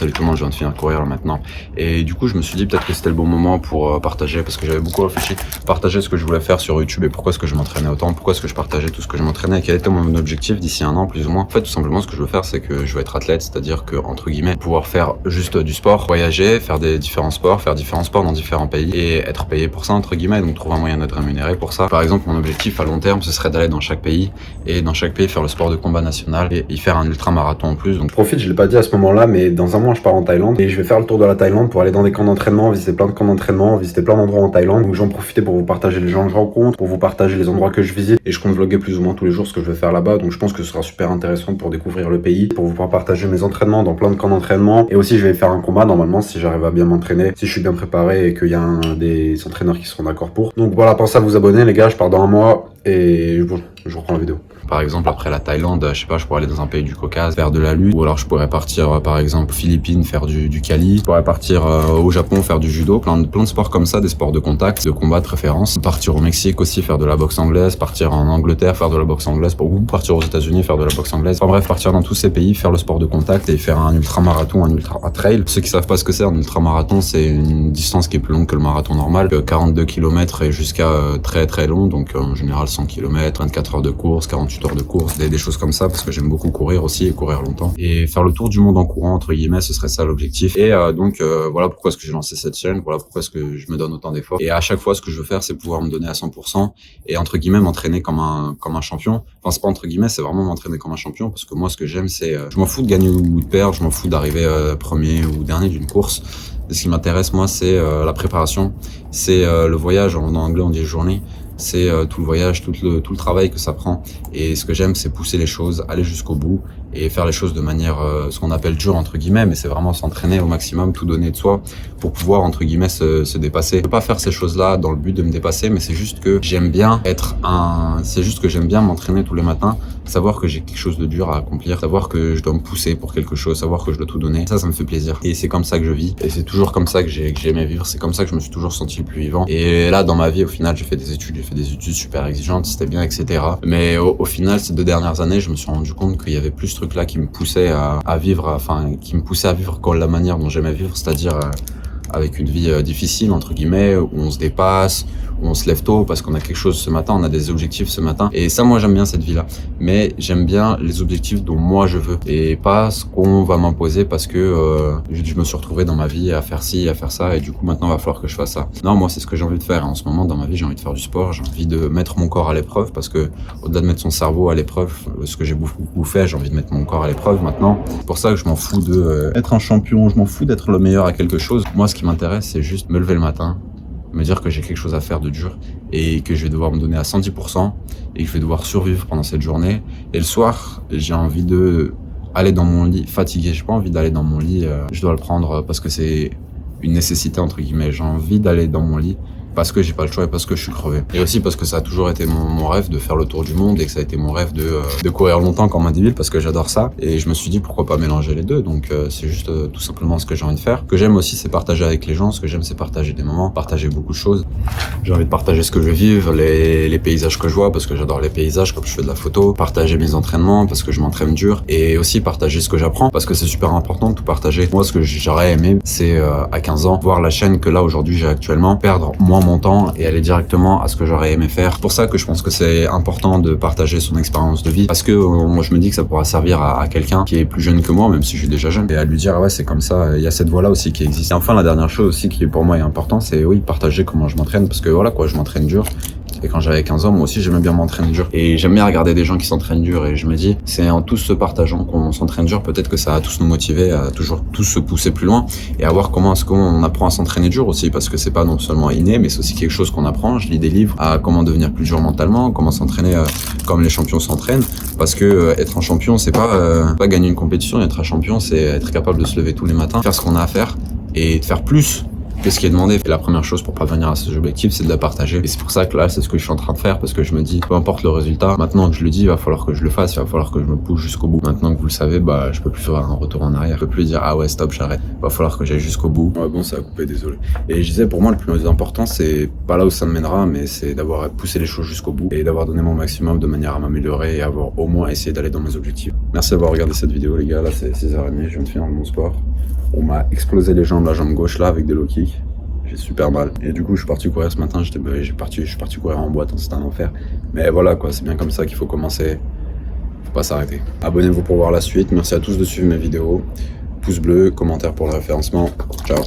Salut tout le monde, je viens de finir de courir là maintenant. Et du coup, je me suis dit peut-être que c'était le bon moment pour partager, parce que j'avais beaucoup réfléchi, partager ce que je voulais faire sur YouTube et pourquoi est-ce que je m'entraînais autant, pourquoi est-ce que je partageais tout ce que je m'entraînais et quel était mon objectif d'ici un an plus ou moins. En fait, tout simplement, ce que je veux faire, c'est que je veux être athlète, c'est-à-dire que, entre guillemets, pouvoir faire juste du sport, voyager, faire des différents sports, faire différents sports dans différents pays et être payé pour ça, entre guillemets, donc trouver un moyen d'être rémunéré pour ça. Par exemple, mon objectif à long terme, ce serait d'aller dans chaque pays et dans chaque pays faire le sport de combat national et y faire un ultra-marathon en plus. Donc, profite, je l'ai pas dit à ce moment-là, mais dans un mois, je pars en Thaïlande et je vais faire le tour de la Thaïlande pour aller dans des camps d'entraînement, visiter plein de camps d'entraînement, visiter plein d'endroits en Thaïlande. Donc, j'en profite pour vous partager les gens que je rencontre, pour vous partager les endroits que je visite et je compte vlogger plus ou moins tous les jours ce que je vais faire là-bas. Donc, je pense que ce sera super intéressant pour découvrir le pays, pour vous pouvoir partager mes entraînements dans plein de camps d'entraînement et aussi je vais faire un combat normalement si j'arrive à bien m'entraîner, si je suis bien préparé et qu'il y a des entraîneurs qui seront d'accord pour. Donc voilà, pensez à vous abonner les gars, je pars dans un mois et bon, je reprends la vidéo. Par exemple, après la Thaïlande, je sais pas, je pourrais aller dans un pays du Caucase, faire de la lutte, ou alors je pourrais partir, par exemple, aux Philippines, faire du Kali, je pourrais partir au Japon, faire du judo, plein de sports comme ça, des sports de contact, de combat de référence. Partir au Mexique aussi, faire de la boxe anglaise, partir en Angleterre, faire de la boxe anglaise, ou partir aux États-Unis, faire de la boxe anglaise. Enfin bref, partir dans tous ces pays, faire le sport de contact et faire un ultra-marathon, un ultra-trail. Ceux qui savent pas ce que c'est, un ultra-marathon, c'est une distance qui est plus longue que le marathon normal, 42 km et jusqu'à très très long, donc en général 100 km, 24 heures de course, 48 heures de course, des choses comme ça, parce que j'aime beaucoup courir aussi et courir longtemps. Et faire le tour du monde en courant, entre guillemets, ce serait ça l'objectif. Et donc voilà pourquoi est-ce que j'ai lancé cette chaîne, voilà pourquoi est-ce que je me donne autant d'efforts. Et à chaque fois, ce que je veux faire, c'est pouvoir me donner à 100% et entre guillemets m'entraîner comme un champion. Enfin, c'est pas entre guillemets, c'est vraiment m'entraîner comme un champion, parce que moi, ce que j'aime, c'est, je m'en fous de gagner ou de perdre, je m'en fous d'arriver premier ou dernier d'une course. Et ce qui m'intéresse, moi, c'est la préparation, c'est le voyage, en anglais on dit journée. C'est tout le voyage, tout le travail que ça prend. Et ce que j'aime, c'est pousser les choses, aller jusqu'au bout et faire les choses de manière, ce qu'on appelle dure, entre guillemets, mais c'est vraiment s'entraîner au maximum, tout donner de soi pour pouvoir, entre guillemets, se dépasser. Je peux pas faire ces choses-là dans le but de me dépasser, mais c'est juste que j'aime bien m'entraîner tous les matins, savoir que j'ai quelque chose de dur à accomplir, savoir que je dois me pousser pour quelque chose, savoir que je dois tout donner. Ça me fait plaisir. Et c'est comme ça que je vis. Et c'est toujours comme ça que j'ai aimé vivre. C'est comme ça que je me suis toujours senti le plus vivant. Et là, dans ma vie, au final, j'ai fait des études super exigeantes, c'était bien, etc. Mais au final, ces 2 dernières années, je me suis rendu compte qu'il y avait plus ce truc-là qui me poussait à vivre, qui me poussait à vivre comme la manière dont j'aimais vivre, c'est-à-dire avec une vie difficile, entre guillemets, où on se dépasse, où on se lève tôt parce qu'on a quelque chose ce matin, on a des objectifs ce matin. Et ça, moi, j'aime bien cette vie-là. Mais j'aime bien les objectifs dont moi je veux et pas ce qu'on va m'imposer parce que je me suis retrouvé dans ma vie à faire ci, à faire ça et du coup, maintenant, il va falloir que je fasse ça. Non, moi, c'est ce que j'ai envie de faire. En ce moment, dans ma vie, j'ai envie de faire du sport, j'ai envie de mettre mon corps à l'épreuve parce que au-delà de mettre son cerveau à l'épreuve, ce que j'ai beaucoup fait, j'ai envie de mettre mon corps à l'épreuve maintenant. C'est pour ça que je m'en fous de être un champion, je m'en fous d'être le meilleur à quelque chose. Moi, ce qui m'intéresse, c'est juste me lever le matin, me dire que j'ai quelque chose à faire de dur et que je vais devoir me donner à 110% et que je vais devoir survivre pendant cette journée. Et le soir, j'ai envie de aller dans mon lit fatigué. J'ai pas envie d'aller dans mon lit, je dois le prendre parce que c'est une nécessité entre guillemets. J'ai envie d'aller dans mon lit parce que j'ai pas le choix et parce que je suis crevé. Et aussi parce que ça a toujours été mon rêve de faire le tour du monde et que ça a été mon rêve de courir longtemps comme un débile parce que j'adore ça. Et je me suis dit pourquoi pas mélanger les deux. Donc c'est juste tout simplement ce que j'ai envie de faire. Ce que j'aime aussi c'est partager avec les gens. Ce que j'aime c'est partager des moments, partager beaucoup de choses. J'ai envie de partager ce que je vis, les paysages que je vois parce que j'adore les paysages comme je fais de la photo. Partager mes entraînements parce que je m'entraîne dur. Et aussi partager ce que j'apprends parce que c'est super important de tout partager. Moi ce que j'aurais aimé c'est à 15 ans voir la chaîne que là aujourd'hui j'ai actuellement, perdre moins mon temps et aller directement à ce que j'aurais aimé faire. C'est pour ça que je pense que c'est important de partager son expérience de vie parce que moi je me dis que ça pourra servir à quelqu'un qui est plus jeune que moi, même si je suis déjà jeune, et à lui dire ouais c'est comme ça, il y a cette voie là aussi qui existe. Et enfin la dernière chose aussi qui pour moi est important, c'est oui partager comment je m'entraîne parce que voilà quoi, je m'entraîne dur. Et quand j'avais 15 ans, moi aussi, j'aimais bien m'entraîner dur. Et j'aime bien regarder des gens qui s'entraînent dur. Et je me dis, c'est en tous se partageant qu'on s'entraîne dur, peut-être que ça va tous nous motiver à toujours tous se pousser plus loin et à voir comment est-ce qu'on apprend à s'entraîner dur aussi. Parce que c'est pas non seulement inné, mais c'est aussi quelque chose qu'on apprend. Je lis des livres à comment devenir plus dur mentalement, comment s'entraîner comme les champions s'entraînent. Parce que être un champion, c'est pas gagner une compétition. Être un champion, c'est être capable de se lever tous les matins, faire ce qu'on a à faire et de faire plus Qu'est-ce qui est demandé? La première chose pour parvenir à ces objectifs, c'est de la partager. Et c'est pour ça que là, c'est ce que je suis en train de faire, parce que je me dis, peu importe le résultat, maintenant que je le dis, il va falloir que je le fasse, il va falloir que je me pousse jusqu'au bout. Maintenant que vous le savez, bah, je peux plus faire un retour en arrière. Je peux plus dire, ah ouais, stop, j'arrête. Il va falloir que j'aille jusqu'au bout. Ouais, bon, ça a coupé, désolé. Et je disais, pour moi, le plus important, c'est pas là où ça me mènera, mais c'est d'avoir poussé les choses jusqu'au bout et d'avoir donné mon maximum de manière à m'améliorer et avoir au moins essayé d'aller dans mes objectifs. Merci d'avoir regardé cette vidéo, les gars. Là, c'est 6h30, je viens de finir mon sport. On m'a explosé les jambes, la jambe gauche là avec des low kicks. J'ai super mal. Et du coup, je suis parti courir ce matin. Je suis parti courir en boîte. C'était un enfer. Mais voilà quoi, c'est bien comme ça qu'il faut commencer. Faut pas s'arrêter. Abonnez-vous pour voir la suite. Merci à tous de suivre mes vidéos. Pouce bleu, commentaire pour le référencement. Ciao.